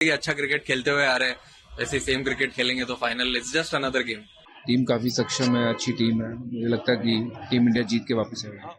कि अच्छा क्रिकेट खेलते हुए आ रहे हैं, ऐसे सेम क्रिकेट खेलेंगे तो final it's just another game. Team काफ़ी सक्षम है, अच्छी टीम है। मुझे लगता है कि टीम इंडिया जीत के वापस आएगी।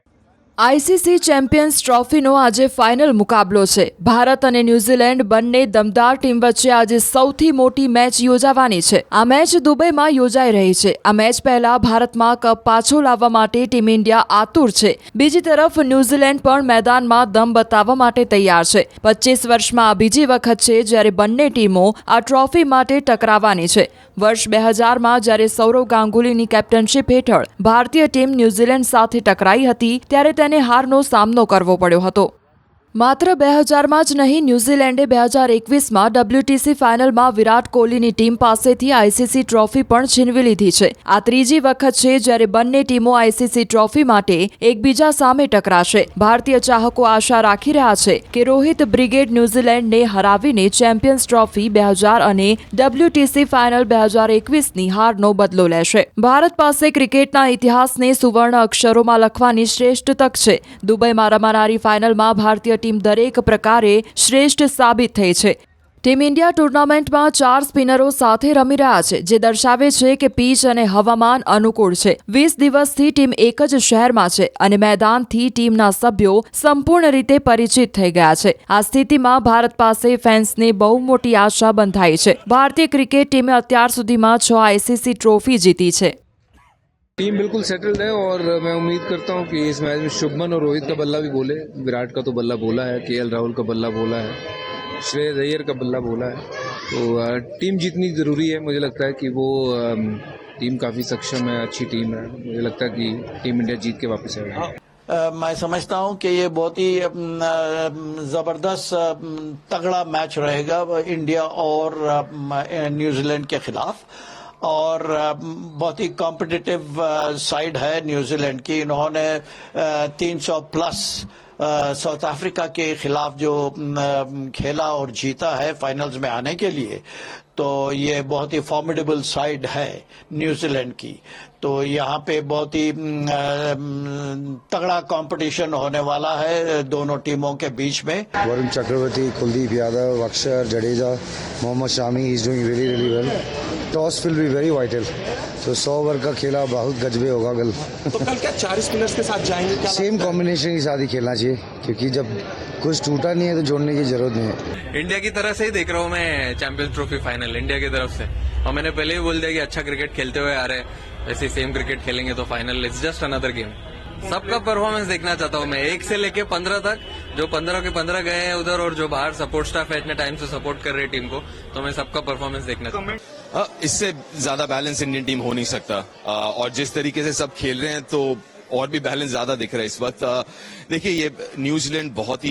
આઈસીસી ચેમ્પિયન્સ ટ્રોફીનો આજે ફાઇનલ મુકાબલો છે। ભારત અને ન્યૂઝીલેન્ડ બંને દમદાર ટીમ વચ્ચે આજે સૌથી મોટી મેચ યોજાવાની છે। આ મેચ દુબઈમાં યોજાઈ રહી છે। આ મેચ પહેલા ભારતમાં કપ પાછો લાવવા માટે ટીમ ઇન્ડિયા આતુર છે। બીજી તરફ ન્યૂઝીલેન્ડ પણ મેદાનમાં દમ બતાવવા માટે તૈયાર છે। 25 વર્ષમાં આ બીજી વખત છે જ્યારે બંને ટીમો આ ટ્રોફી માટે ટકરાવાની છે। વર્ષ 2000માં જ્યારે સૌરવ ગાંગુલીની કેપ્ટનશીપ હેઠળ ભારતીય ટીમ ન્યૂઝીલેન્ડ સાથે ટકરાઈ હતી ત્યારે તેને હારનો સામનો કરવો પડ્યો હતો। માત્ર 2000માં જ નહીં, ન્યૂઝીલેન્ડે 2021માં WTC ફાઇનલમાં વિરાટ કોહલીની ટીમ પાસેથી આઈસીસી ટ્રોફી પણ છીનવી લીધી છે। આ ત્રીજી વખત છે જ્યારે બંને ટીમો આઈસીસી ટ્રોફી માટે એકબીજા સામે ટકરાશે। ભારતીય ચાહકો આશા રાખી રહ્યા છે કે રોહિત બ્રિગેડ ન્યૂઝીલેન્ડને હરાવીને ચેમ્પિયન્સ ટ્રોફી 2000 અને WTC ફાઇનલ 2021ની હારનો બદલો લેશે। ભારત પાસે ક્રિકેટના ઇતિહાસને સુવર્ણ અક્ષરોમાં લખવાની શ્રેષ્ઠ તક છે। દુબઈમાં રમાનારી ફાઇનલમાં ભારતીય ટીમ દરેક પ્રકારે શ્રેષ્ઠ સાબિત થઈ છે। ટીમ ઇન્ડિયા ટુર્નામેન્ટમાં 4 સ્પિનરો સાથે રમી રહ્યા છે, જે દર્શાવે છે કે પીચ અને હવામાન અનુકૂળ છે। 20 દિવસથી ટીમ એક જ શહેરમાં છે અને મેદાનથી ટીમના સભ્યો સંપૂર્ણ રીતે પરિચિત થઈ ગયા છે। આ સ્થિતિમાં ભારત પાસે ફેન્સને બહુ મોટી આશા બંધાઈ છે। ભારતીય ક્રિકેટ ટીમે અત્યાર સુધીમાં 6 આઈસીસી ટ્રોફી જીતી છે। टीम बिल्कुल सेटल्ड है और मैं उम्मीद करता हूं कि इस मैच में शुभमन और रोहित का बल्ला भी बोले। विराट का तो बल्ला बोला है, केएल राहुल का बल्ला बोला है, श्रेयस अय्यर का बल्ला बोला है। तो टीम जीतनी ज़रूरी है। मुझे लगता है कि वो टीम काफ़ी सक्षम है, अच्छी टीम है। मुझे लगता है कि टीम इंडिया जीत के वापस आएगी। मैं समझता हूं कि ये बहुत ही ज़बरदस्त तगड़ा मैच रहेगा इंडिया और न्यूजीलैंड के खिलाफ। और बहुत ही कॉम्पिटिटिव साइड है न्यूजीलैंड की। इन्होंने 300 प्लस साउथ अफ्रीका के खिलाफ जो खेला और जीता है फाइनल्स में आने के लिए, तो ये बहुत ही फॉर्मिडेबल साइड है न्यूजीलैंड की। तो यहाँ पे बहुत ही तगड़ा कंपटीशन होने वाला है दोनों टीमों के बीच में। Varun Chakravarthy, Kuldeep Yadav, Akshar, Jadeja, Mohammed Shami is doing really well. Toss will be very vital. तो 100 ओवर का खेला बहुत गजबे होगा कल। तो कल क्या 4 स्पिनर्स के साथ जाएंगे? क्या सेम कॉम्बिनेशन के साथ ही खेलना चाहिए, क्योंकि जब कुछ टूटा नहीं है तो जोड़ने की जरूरत नहीं है। इंडिया की तरफ से ही देख रहा हूँ मैं चैंपियंस ट्रॉफी फाइनल इंडिया की तरफ से, और मैंने पहले ही बोल दिया कि अच्छा क्रिकेट खेलते हुए आ रहे हैं, ऐसे सेम क्रिकेट खेलेंगे तो final it's just another game. सबका परफॉर्मेंस देखना चाहता हूँ मैं, 1 से लेके 15 तक। जो 15 के 15 गए हैं उधर, और जो बाहर सपोर्ट स्टाफ है इतने टाइम से सपोर्ट कर रहे टीम को, तो मैं सबका परफॉर्मेंस देखना चाहता हूँ। इससे ज्यादा बैलेंस इंडियन टीम हो नहीं सकता। और जिस तरीके से सब खेल रहे हैं तो और भी बैलेंस ज्यादा दिख रहा है इस वक्त। देखिए, ये न्यूजीलैंड बहुत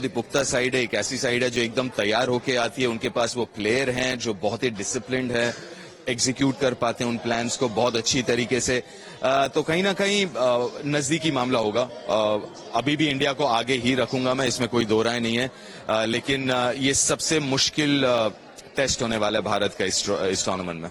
ही पुख्ता साइड है, एक ऐसी साइड है जो एकदम तैयार होके आती है। उनके पास वो प्लेयर हैं जो बहुत ही डिसिप्लिन्ड है, एग्जीक्यूट कर पाते हैं उन प्लान्स को बहुत अच्छी तरीके से। तो कहीं ना कहीं नजदीकी मामला होगा। अभी भी इंडिया को आगे ही रखूंगा मैं, इसमें कोई दो राय नहीं है। लेकिन ये सबसे मुश्किल टेस्ट होने वाला है भारत का इस टूर्नामेंट में।